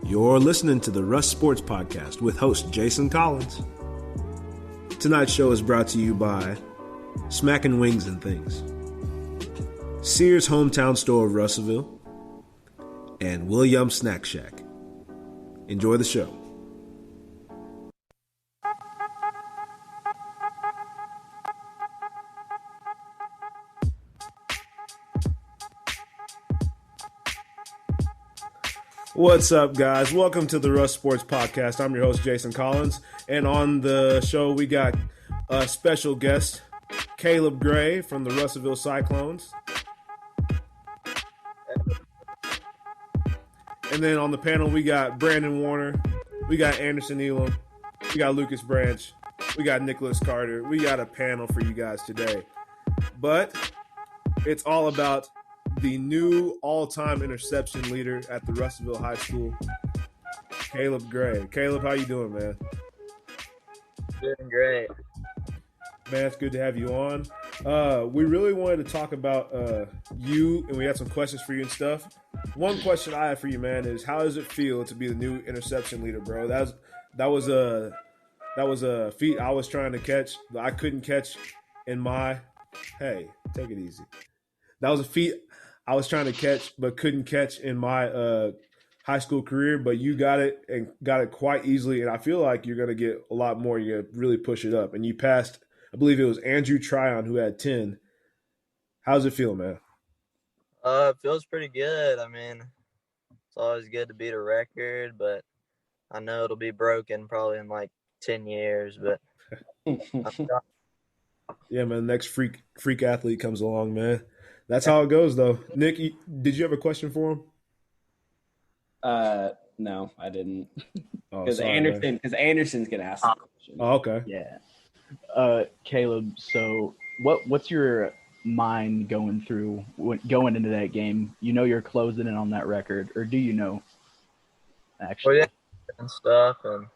You're listening to the Russ Sports Podcast with host Jason Collins. Tonight's show is brought to you by Smackin' Wings and Things, Sears Hometown Store of Russellville, and Williams Snack Shack. Enjoy the show. What's up, guys? Welcome to the Russ Sports Podcast. I'm your host, Jason Collins, and on the show we got a special guest, Caleb Gray from the Russellville Cyclones. And then on the panel we got Brandon Warner, we got Anderson Elam, we got Lucas Branch, we got Nicholas Carter. We got a panel for you guys today. But it's all about the new all-time interception leader at the Russellville High School, Caleb Gray. Caleb, how you doing, man? Doing great. Man, it's good to have you on. We really wanted to talk about you, and we had some questions for you and stuff. One question I have for you, man, is how does it feel to be the new interception leader, bro? That was a feat I was trying to catch, but I couldn't catch in my – hey, take it easy. That was a feat I was trying to catch but couldn't catch in my high school career, but you got it and got it quite easily, and I feel like you're going to get a lot more. You're going to really push it up. And you passed, I believe it was Andrew Tryon who had 10. How's it feel, man? It feels pretty good. I mean, it's always good to beat a record, but I know it'll be broken probably in like 10 years. But yeah, man, the next freak athlete comes along, man. That's how it goes, though. Nick, did you have a question for him? No, I didn't. Because Anderson's gonna ask the question. Oh, okay. Yeah. Caleb, so what's your mind going through going into that game? You know you're closing in on that record, or do you know? Actually, well, yeah, and stuff, and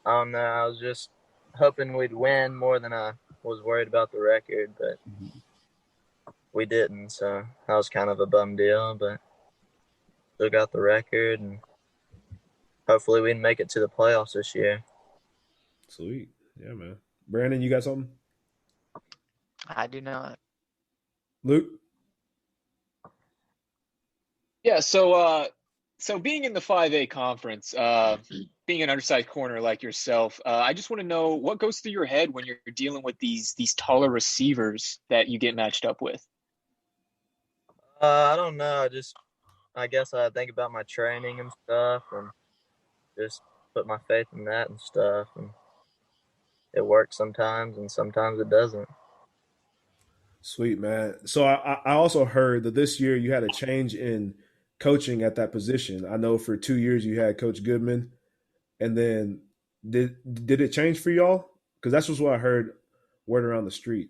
I don't know. I was just hoping we'd win more than I was worried about the record, but we didn't. So that was kind of a bum deal, but still got the record, and hopefully we can make it to the playoffs this year. Sweet. Yeah, man. Brandon, you got something? I do not. Luke? Yeah, so being in the 5A conference, being an undersized corner like yourself, I just want to know what goes through your head when you're dealing with these taller receivers that you get matched up with. I don't know. I guess I think about my training and stuff, and just put my faith in that and stuff. And it works sometimes, and sometimes it doesn't. Sweet, man. So I also heard that this year you had a change in coaching at that position. I know for 2 years you had Coach Goodman, and then did it change for y'all? Because that's just what I heard word around the street.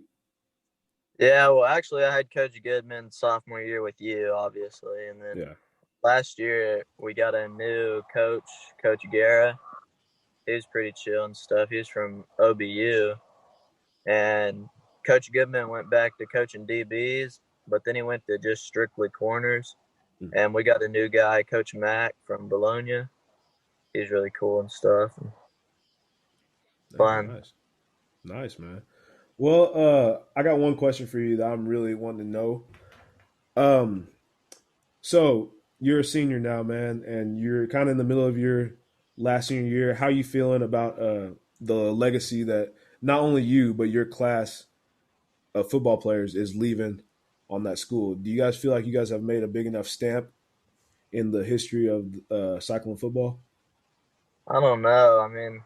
Yeah, well, actually, I had Coach Goodman sophomore year with you, obviously, and then last year we got a new coach, Coach Guerra. He was pretty chill and stuff. He was from OBU, and Coach Goodman went back to coaching DBs, but then he went to just strictly corners, and we got a new guy, Coach Mack from Bologna. He's really cool and stuff. And fun. Nice, man. Well, I got one question for you that I'm really wanting to know. So you're a senior now, man, and you're kind of in the middle of your last senior year. How are you feeling about the legacy that not only you, but your class of football players is leaving on that school? Do you guys feel like you guys have made a big enough stamp in the history of Cyclone football? I don't know. I mean,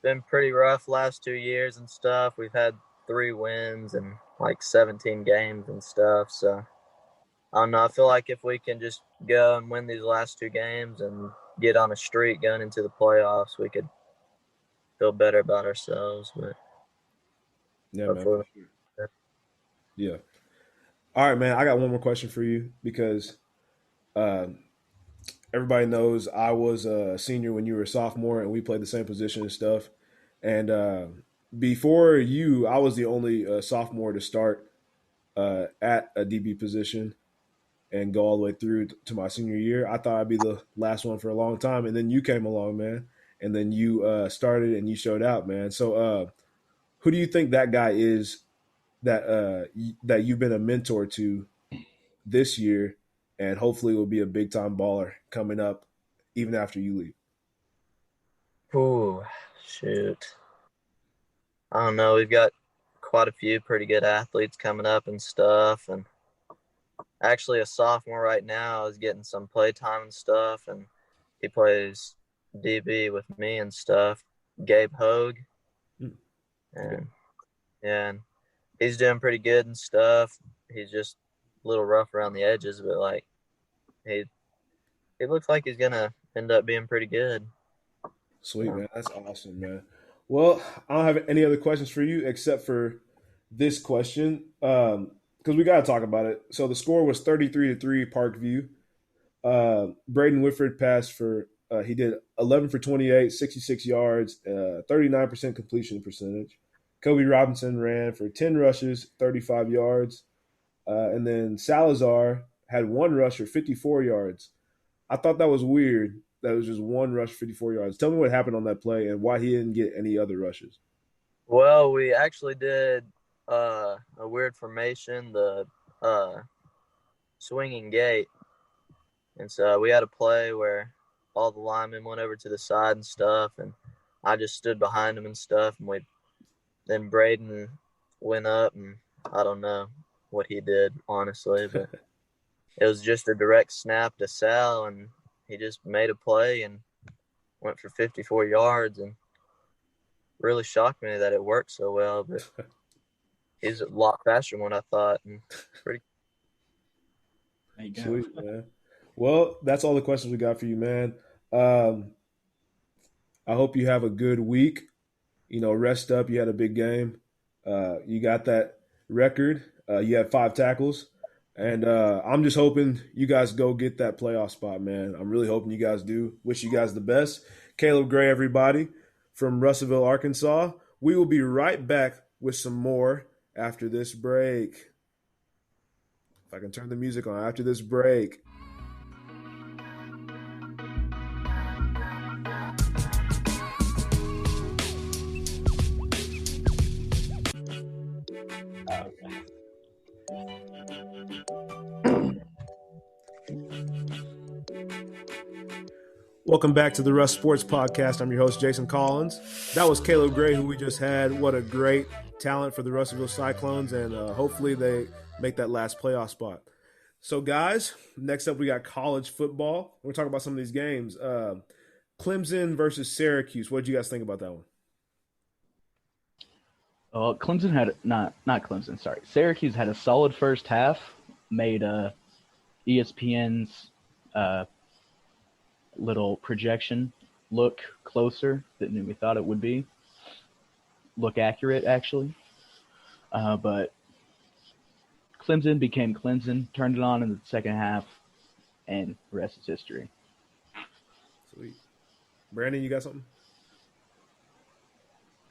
been pretty rough last 2 years and stuff. We've had 3 wins and like 17 games and stuff. So I don't know. I feel like if we can just go and win these last 2 games and get on a streak going into the playoffs, we could feel better about ourselves. But yeah, man. Yeah. All right, man. I got one more question for you because everybody knows I was a senior when you were a sophomore, and we played the same position and stuff. And before you, I was the only sophomore to start at a DB position. and go all the way through to my senior year. I thought I'd be the last one for a long time, and then you came along, man, and then you started and you showed out, man. So who do you think that guy is that that you've been a mentor to this year, and hopefully will be a big time baller coming up even after you leave? Ooh, shoot. I don't know. We've got quite a few pretty good athletes coming up and stuff. And actually a sophomore right now is getting some play time and stuff. And he plays DB with me and stuff. Gabe Hogue. And yeah, and he's doing pretty good and stuff. He's just a little rough around the edges, but like he looks like he's gonna end up being pretty good. Sweet, man. That's awesome, man. Well, I don't have any other questions for you except for this question because we got to talk about it. So the score was 33-3 Parkview. Braden Whitford passed for he did 11 for 28, 66 yards, 39% completion percentage. Kobe Robinson ran for 10 rushes, 35 yards. And then Salazar had one rush for 54 yards. I thought that was weird. That was just one rush, 54 yards. Tell me what happened on that play and why he didn't get any other rushes. Well, we actually did a weird formation, the swinging gate. And so we had a play where all the linemen went over to the side and stuff, and I just stood behind him and stuff. And then Braden went up, and I don't know what he did, honestly, but it was just a direct snap to Sal, and he just made a play and went for 54 yards, and really shocked me that it worked so well. But he's a lot faster than what I thought, and pretty. There you go. Sweet, man. Well, that's all the questions we got for you, man. I hope you have a good week. Rest up. You had a big game. You got that record. You had 5 tackles. And I'm just hoping you guys go get that playoff spot, man. I'm really hoping you guys do. Wish you guys the best. Caleb Gray, everybody, from Russellville, Arkansas. We will be right back with some more after this break. If I can turn the music on after this break. Welcome back to the Russ Sports Podcast. I'm your host, Jason Collins. That was Caleb Gray, who we just had. What a great talent for the Russellville Cyclones, and hopefully they make that last playoff spot. So, guys, next up we got college football. We're talking about some of these games. Clemson versus Syracuse. What did you guys think about that one? Clemson had not Clemson. Sorry, Syracuse had a solid first half. Made ESPN's little projection look closer than we thought it would be. Look accurate, actually. But Clemson became Clemson, turned it on in the second half, and the rest is history. Sweet. Brandon, you got something?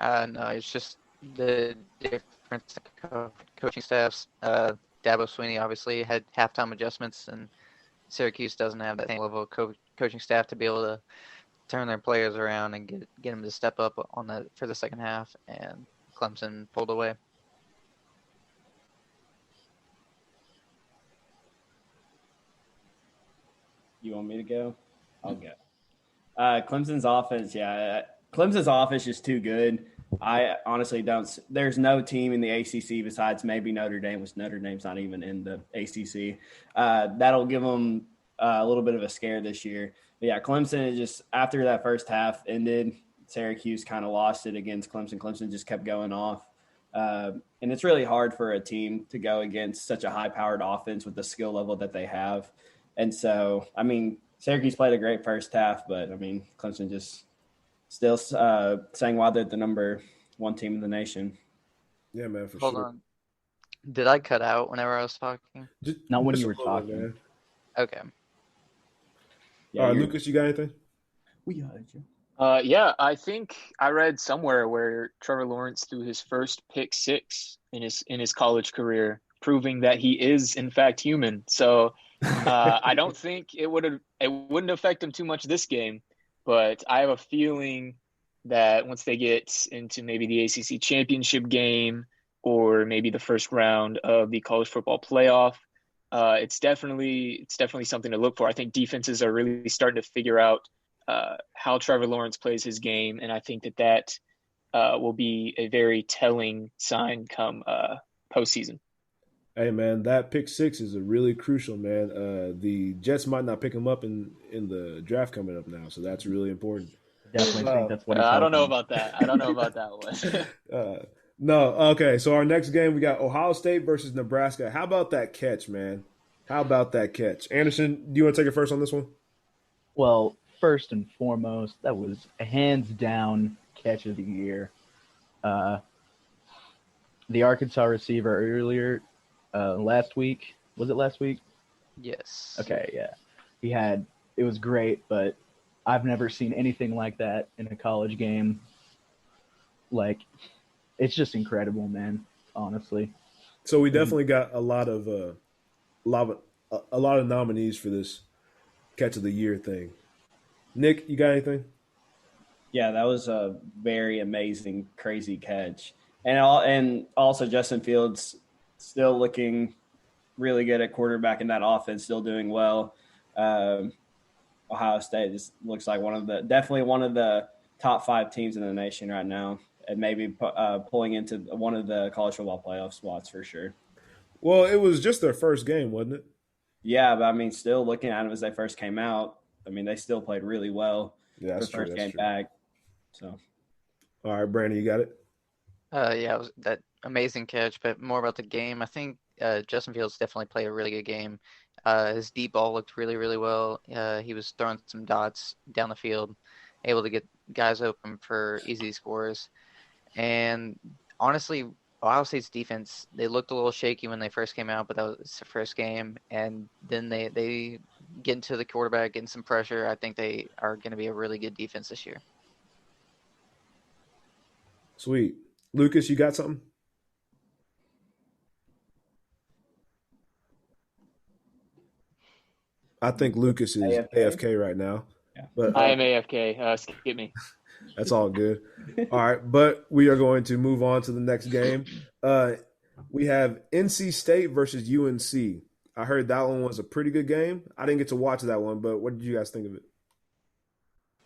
No, it's just the difference in coaching staffs. Dabo Swinney obviously had halftime adjustments, and Syracuse doesn't have that same level of coaching staff to be able to turn their players around and get them to step up for the second half, and Clemson pulled away. You want me to go? I'll go. Clemson's offense, Clemson's offense is too good. I honestly don't – there's no team in the ACC besides maybe Notre Dame, which Notre Dame's not even in the ACC. That'll give them a little bit of a scare this year. But, yeah, Clemson is just – after that first half ended, Syracuse kind of lost it against Clemson. Clemson just kept going off. And it's really hard for a team to go against such a high-powered offense with the skill level that they have. And so, I mean, Syracuse played a great first half, but, I mean, Clemson just still saying why they're the number one team in the nation. Yeah, man, for Hold sure. on. Did I cut out whenever I was talking? Not when Just you were a little bit, talking. man. Okay. Yeah, All right, Lucas, you got anything? We heard you. Yeah, I think I read somewhere where Trevor Lawrence threw his first pick six in his college career, proving that he is in fact human. So I don't think it wouldn't affect them too much this game, but I have a feeling that once they get into maybe the ACC championship game or maybe the first round of the college football playoff, it's definitely something to look for. I think defenses are really starting to figure out how Trevor Lawrence plays his game, and I think that will be a very telling sign come postseason. Hey man, that pick 6 is a really crucial, man. The Jets might not pick him up in the draft coming up now, so that's really important. Definitely think that's what he's I don't know hoping. about that. I don't know about that one. No, okay. So our next game, we got Ohio State versus Nebraska. How about that catch, man? How about that catch? Anderson, do you want to take it first on this one? Well, first and foremost, that was a hands down catch of the year. The Arkansas receiver earlier last week. Was it last week? Yes. Okay, yeah. It was great, but I've never seen anything like that in a college game. Like, it's just incredible, man, honestly. So we definitely got a lot of nominees for this catch of the year thing. Nick, you got anything? Yeah, that was a very amazing, crazy catch. And also Justin Fields still looking really good at quarterback in that offense, still doing well. Ohio State just looks like definitely one of the top 5 teams in the nation right now, and maybe pulling into one of the college football playoff spots for sure. Well, it was just their first game, wasn't it? Yeah, but I mean, still looking at them as they first came out, I mean, they still played really well. Yeah, that's for true. First game back. So, all right, Brandon, you got it. Yeah, it was that amazing catch, but more about the game. I think Justin Fields definitely played a really good game. His deep ball looked really, really well. He was throwing some dots down the field, able to get guys open for easy scores. And honestly, Ohio State's defense, they looked a little shaky when they first came out, but that was the first game. And then they get into the quarterback, getting some pressure. I think they are going to be a really good defense this year. Sweet. Lucas, you got something? I think Lucas is AFK right now. Yeah. But I am AFK. Skip me. That's all good. All right, but we are going to move on to the next game. We have NC State versus UNC. I heard that one was a pretty good game. I didn't get to watch that one, but what did you guys think of it?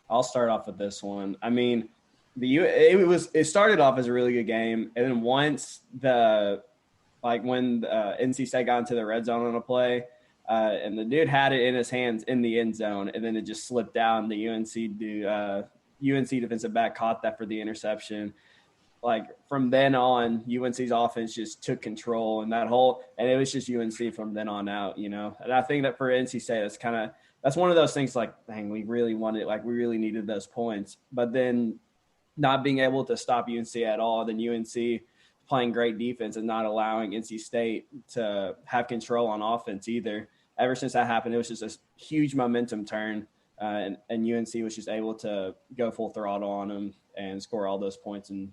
I'll start off with this one. I mean, it started off as a really good game, and then once when NC State got into the red zone on a play, and the dude had it in his hands in the end zone, and then it just slipped down. The UNC defensive back caught that for the interception. Like from then on, UNC's offense just took control, and it was just UNC from then on out, you know. And I think that for NC State, that's one of those things. Like, dang, we really needed those points, but then not being able to stop UNC at all. Then UNC playing great defense and not allowing NC State to have control on offense either. Ever since that happened, it was just a huge momentum turn, and UNC was just able to go full throttle on them and score all those points and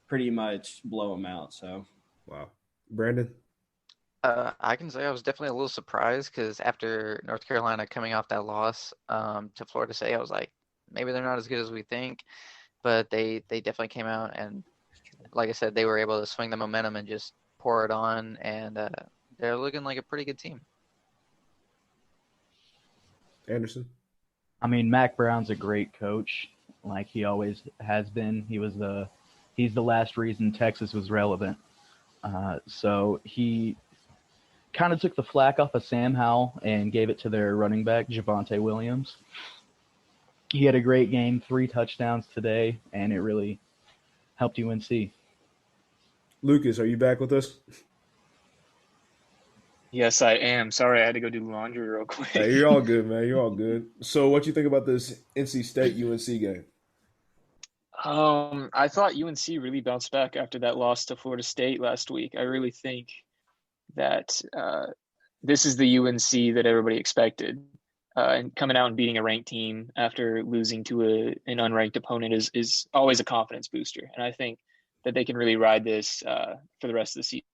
pretty much blow them out. So, wow, Brandon. I can say I was definitely a little surprised because after North Carolina coming off that loss to Florida State, I was like, maybe they're not as good as we think, but they definitely came out and, like I said, they were able to swing the momentum and just pour it on, and they're looking like a pretty good team. Anderson. I mean, Mac Brown's a great coach, like he always has been. He's the last reason Texas was relevant. So he kind of took the flack off of Sam Howell and gave it to their running back, Javonte Williams. He had a great game, 3 touchdowns today, and it really helped UNC. Lucas, are you back with us? Yes, I am. Sorry, I had to go do laundry real quick. Hey, you're all good, man. You're all good. So what you think about this NC State-UNC game? I thought UNC really bounced back after that loss to Florida State last week. I really think that this is the UNC that everybody expected. And coming out and beating a ranked team after losing to an unranked opponent is always a confidence booster. And I think that they can really ride this for the rest of the season.